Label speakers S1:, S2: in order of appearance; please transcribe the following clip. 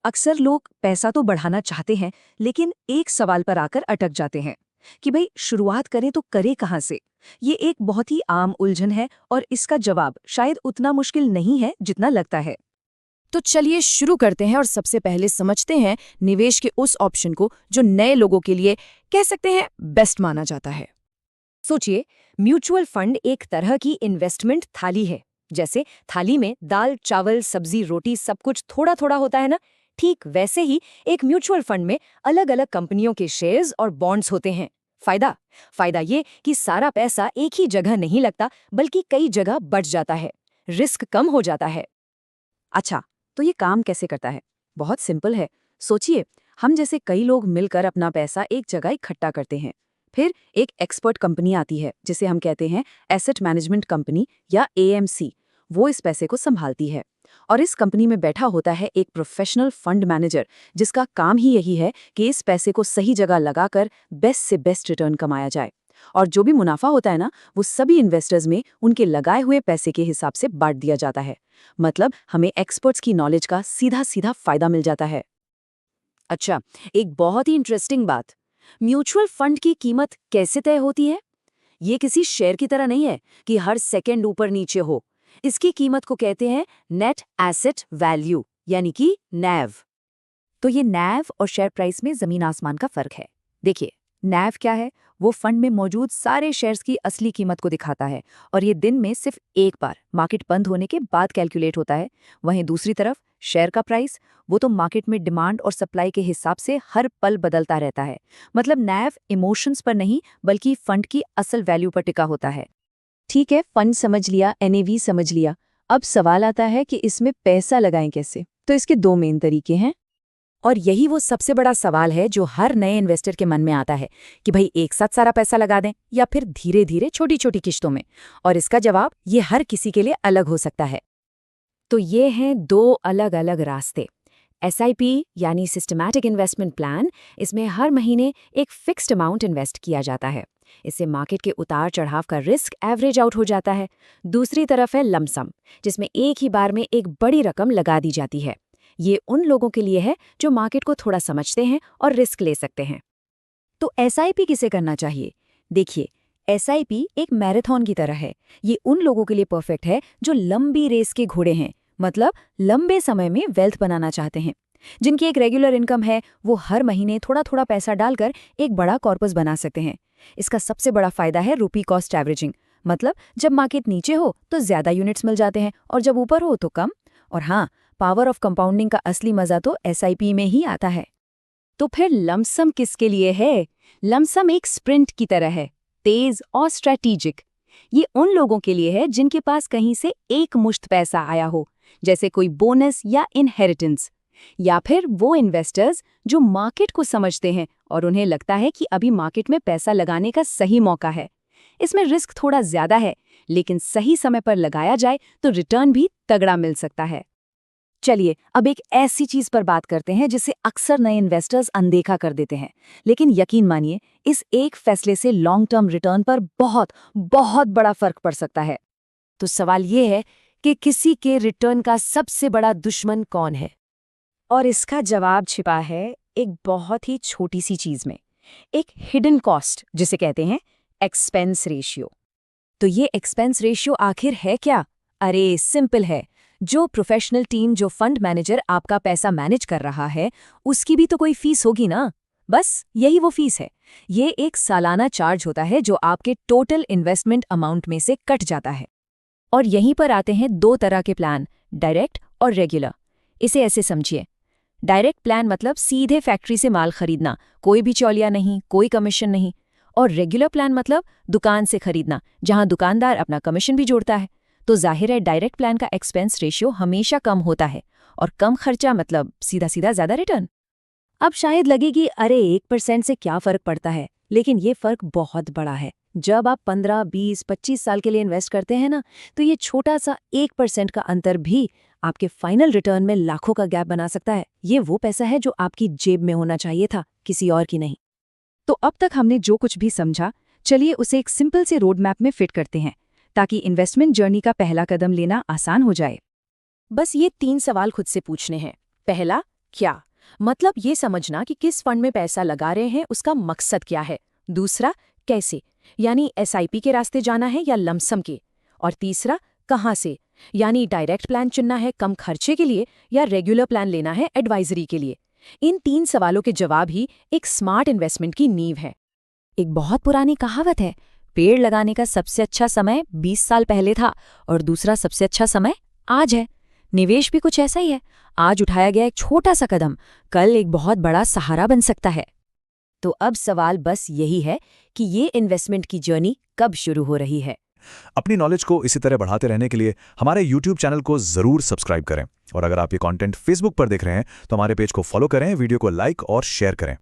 S1: अक्सर लोग पैसा तो बढ़ाना चाहते हैं, लेकिन एक सवाल पर आकर अटक जाते हैं कि भाई शुरुआत करें तो करें कहाँ से। ये एक बहुत ही आम उलझन है और इसका जवाब शायद उतना मुश्किल नहीं है जितना लगता है।
S2: तो चलिए शुरू करते हैं और सबसे पहले समझते हैं निवेश के उस ऑप्शन को जो नए लोगों के लिए कह सकते हैं बेस्ट माना जाता है।
S1: सोचिए, म्यूचुअल फंड एक तरह की इन्वेस्टमेंट थाली है। जैसे थाली में दाल, चावल, सब्जी, रोटी सब कुछ थोड़ा थोड़ा होता है ना, ठीक वैसे ही एक म्यूचुअल फंड में अलग अलग कंपनियों के शेयर्स और बॉन्ड्स होते हैं। फायदा फायदा ये कि सारा पैसा एक ही जगह नहीं लगता, बल्कि कई जगह बट जाता है, रिस्क कम हो जाता है।
S2: अच्छा, तो ये काम कैसे करता है? बहुत सिंपल है। सोचिए, हम जैसे कई लोग मिलकर अपना पैसा एक जगह इकट्ठा करते हैं। फिर एक एक्सपर्ट कंपनी आती है जिसे हम कहते हैं एसेट मैनेजमेंट कंपनी या एएमसी। वो इस पैसे को संभालती है और इस कंपनी में बैठा होता है एक प्रोफेशनल फंड मैनेजर जिसका काम ही यही है कि इस पैसे को सही जगह लगाकर बेस्ट से बेस्ट रिटर्न कमाया जाए। और जो भी मुनाफा होता है ना, वो सभी इन्वेस्टर्स में उनके लगाए हुए पैसे के हिसाब से बांट दिया जाता है। मतलब हमें एक्सपर्ट्स की नॉलेज का सीधा सीधा फायदा मिल जाता है।
S1: अच्छा, एक बहुत ही इंटरेस्टिंग बात, म्यूचुअल फंड की कीमत कैसे तय होती है? ये किसी शेयर की तरह नहीं है कि हर सेकंड ऊपर नीचे हो। इसकी कीमत को कहते हैं नेट एसेट वैल्यू, यानी कि नैव।
S2: तो ये नैव और शेयर प्राइस में जमीन आसमान का फर्क है। देखिए, नैव क्या है? वो फंड में मौजूद सारे शेयर्स की असली कीमत को दिखाता है और ये दिन में सिर्फ एक बार मार्केट बंद होने के बाद कैलकुलेट होता है। वहीं दूसरी तरफ शेयर का प्राइस, वो तो मार्केट में डिमांड और सप्लाई के हिसाब से हर पल बदलता रहता है। मतलब नैव इमोशंस पर नहीं, बल्कि फंड की असल वैल्यू पर टिका होता है।
S1: ठीक है, फंड समझ लिया, एनएवी समझ लिया। अब सवाल आता है कि इसमें पैसा लगाएं कैसे। तो इसके दो मेन तरीके हैं।
S2: और यही वो सबसे बड़ा सवाल है जो हर नए इन्वेस्टर के मन में आता है कि भाई एक साथ सारा पैसा लगा दें या फिर धीरे धीरे छोटी छोटी किश्तों में। और इसका जवाब ये हर किसी के लिए अलग हो सकता है। तो ये हैं दो अलग अलग रास्ते। एसआईपी यानी सिस्टमैटिक इन्वेस्टमेंट प्लान, इसमें हर महीने एक फिक्स्ड अमाउंट इन्वेस्ट किया जाता है। इससे मार्केट के उतार चढ़ाव का रिस्क एवरेज आउट हो जाता है। दूसरी तरफ है लमसम, जिसमें एक ही बार में एक बड़ी रकम लगा दी जाती है। ये उन लोगों के लिए है जो मार्केट को थोड़ा समझते हैं और रिस्क ले सकते हैं। तो एसआईपी किसे करना चाहिए? देखिए, एसआईपी एक मैराथन की तरह है। ये उन लोगों के लिए परफेक्ट है जो लंबी रेस के घोड़े हैं, मतलब लंबे समय में वेल्थ बनाना चाहते हैं। जिनकी एक रेगुलर इनकम है, वो हर महीने थोड़ा थोड़ा पैसा डालकर एक बड़ा कॉर्पस बना सकते हैं। इसका सबसे बड़ा फायदा है रुपी कॉस्ट एवरेजिंग। मतलब जब मार्केट नीचे हो तो ज्यादा यूनिट्स मिल जाते हैं और जब ऊपर हो तो कम। और हाँ, पावर ऑफ कंपाउंडिंग का असली मजा तो एसआईपी में ही आता है।
S1: तो फिर लमसम किसके लिए है? लमसम एक स्प्रिंट की तरह है, तेज और स्ट्रैटेजिक। ये उन लोगों के लिए है जिनके पास कहीं से एक मुश्त पैसा आया हो, जैसे कोई बोनस या इनहेरिटेंस। या फिर वो इन्वेस्टर्स जो मार्केट को समझते हैं और उन्हें लगता है कि अभी मार्केट में पैसा लगाने का सही मौका है। इसमें रिस्क थोड़ा ज्यादा है, लेकिन सही समय पर लगाया जाए तो रिटर्न भी तगड़ा मिल सकता है। चलिए, अब एक ऐसी चीज पर बात करते हैं जिसे अक्सर नए इन्वेस्टर्स अनदेखा कर देते हैं, लेकिन यकीन मानिए इस एक फैसले से लॉन्ग टर्म रिटर्न पर बहुत बहुत बड़ा फर्क पड़ सकता है। तो सवाल ये है कि किसी के रिटर्न का सबसे बड़ा दुश्मन कौन है? और इसका जवाब छिपा है एक बहुत ही छोटी सी चीज में, एक हिडन कॉस्ट जिसे कहते हैं एक्सपेंस रेशियो। तो ये एक्सपेंस रेशियो आखिर है क्या? अरे सिंपल है। जो प्रोफेशनल टीम, जो फंड मैनेजर आपका पैसा मैनेज कर रहा है, उसकी भी तो कोई फीस होगी ना। बस यही वो फीस है। ये एक सालाना चार्ज होता है जो आपके टोटल इन्वेस्टमेंट अमाउंट में से कट जाता है। और यहीं पर आते हैं दो तरह के प्लान, डायरेक्ट और रेगुलर। इसे ऐसे समझिए, डायरेक्ट प्लान मतलब सीधे फैक्ट्री से माल खरीदना, कोई बिचौलिया नहीं, कोई कमीशन नहीं। और रेगुलर प्लान मतलब दुकान से खरीदना, जहां दुकानदार अपना कमीशन भी जोड़ता है। तो जाहिर है डायरेक्ट प्लान का एक्सपेंस रेशियो हमेशा कम होता है, और कम खर्चा मतलब सीधा सीधा ज्यादा रिटर्न। अब शायद लगे कि अरे 1% से क्या फर्क पड़ता है, लेकिन ये फर्क बहुत बड़ा है। जब आप 15, 20, 25 साल के लिए इन्वेस्ट करते हैं ना, तो ये छोटा सा 1% का अंतर भी आपके फाइनल रिटर्न में लाखों का गैप बना सकता है। ये वो पैसा है जो आपकी जेब में होना चाहिए था, किसी और की नहीं। तो अब तक हमने जो कुछ भी समझा, चलिए उसे एक सिंपल से रोड मैप में फिट करते हैं, ताकि इन्वेस्टमेंट जर्नी का पहला कदम लेना आसान हो जाए। बस ये 3 सवाल खुद से पूछने हैं। पहला,
S2: क्या मतलब ये समझना कि किस फंड में पैसा लगा रहे हैं, उसका मकसद क्या है। दूसरा, कैसे, यानी एसआईपी के रास्ते जाना है या लमसम के। और तीसरा, कहाँ से, यानी डायरेक्ट प्लान चुनना है कम खर्चे के लिए या रेगुलर प्लान लेना है एडवाइजरी के लिए। इन 3 सवालों के जवाब ही एक स्मार्ट इन्वेस्टमेंट की नींव है।
S1: एक बहुत पुरानी कहावत है, पेड़ लगाने का सबसे अच्छा समय 20 साल पहले था और दूसरा सबसे अच्छा समय आज है। निवेश भी कुछ ऐसा ही है। आज उठाया गया एक छोटा सा कदम कल एक बहुत बड़ा सहारा बन सकता है। तो अब सवाल बस यही है कि ये इन्वेस्टमेंट की जर्नी कब शुरू हो रही है।
S3: अपनी नॉलेज को इसी तरह बढ़ाते रहने के लिए हमारे YouTube चैनल को जरूर सब्सक्राइब करें और अगर आप ये कंटेंट Facebook पर देख रहे हैं तो हमारे पेज को फॉलो करें, वीडियो को लाइक और शेयर करें।